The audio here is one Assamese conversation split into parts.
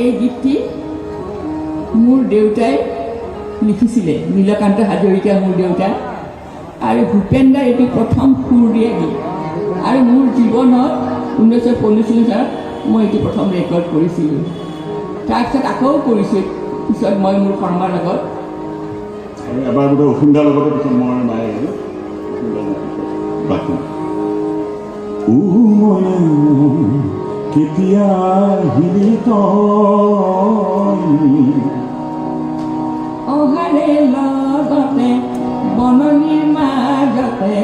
এই গীতটি মোৰ দেউতাই লিখিছিলে, নীলকান্ত হাজৰিকা মোৰ দেউতা, আৰু ভূপেন দাই এইটো প্ৰথম সুৰ দিয়া গীত। আৰু মোৰ জীৱনত 1945 চনত মই এইটো প্ৰথম ৰেকৰ্ড কৰিছিলোঁ। তাৰপিছত আকৌ কৰিছোঁ পিছত মই মোৰ শৰ্মাৰ লগত। এবাৰ বোধহয় অসুন্দাৰ লগতে পিছত মই নাই কেতিয়া আহিলি অহাৰে লগতে বননিৰ মাজতে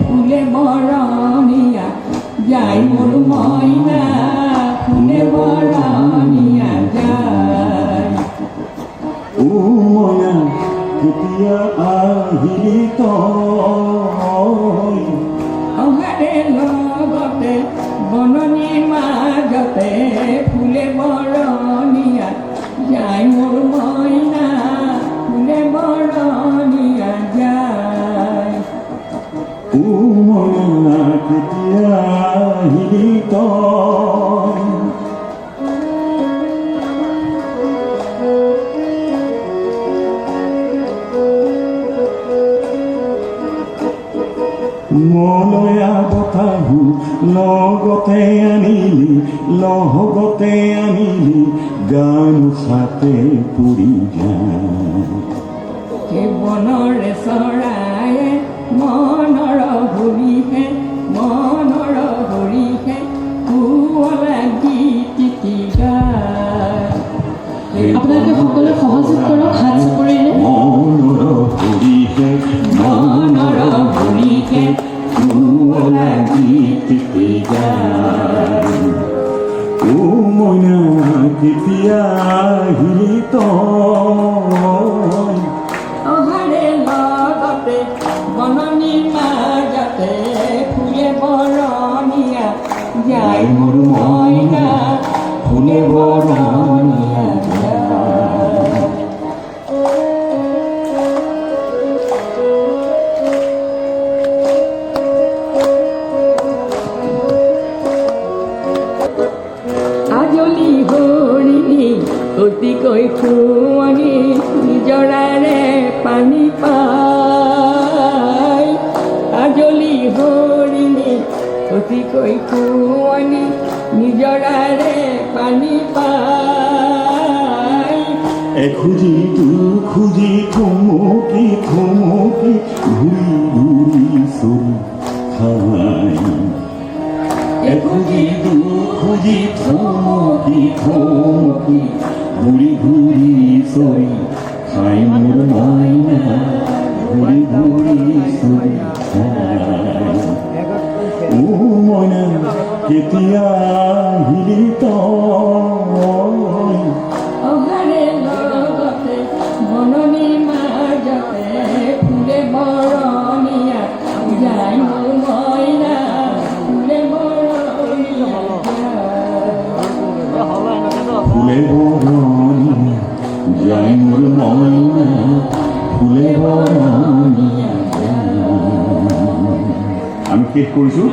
ফুলে বৰণীয়া যাই মোৰ মইনা, ফুলে বৰণীয়া যায়। মইনা কেতিয়া আহিলি অহাৰে লগতে বননিৰ মাজতে ফুলে বৰণীয়া যাই মোৰ মইনা, ফুলে বৰণীয়া যায়। মইনা কেতিয়া আহিলি মলয়া বতাহু লগতে আনিলি গান সাতে পুৰি যায়। বনৰে চৰায়ে মনৰ হৰিহে কুঁৱলা গীতি গায়। আপোনালোকে সকলোৱে সহযোগ কৰক হাত চাপৰিৰে। মনৰ হৰিহে কুঁৱলা গীতি গায়। মইনা কেতিয়া আহিলি অহাৰে লগতে বননিৰ মাজতে ফুলে বৰণীয়া যাই মোৰ মইনা, ফুলে বৰণীয়া যায়। আজলি হৰিণী অতিকৈ শুৱনি নিজৰাৰে পানী পায়। আজলি হৰিণী অতিকৈ শুৱনি নিজৰাৰে পানী পায়। এখুজি দুখুজি থমকি ঘূৰি চলি খাই। এখুজি দুখুজি থমকি ঘূৰি চলি খাই মোৰ মইনা, ঘূৰি চলি খাই। মইনা কেতিয়া আহিলি অহাৰে লগতে বননিৰ মাজতে ফুলে বৰণীয়া যাই মোৰ মইনা, ফুলে বৰণীয়া ফুলে বৰণীয়া যাই মোৰ মইনা, ফুলে বৰণীয়া। আমি শেষ কৰিছোঁ।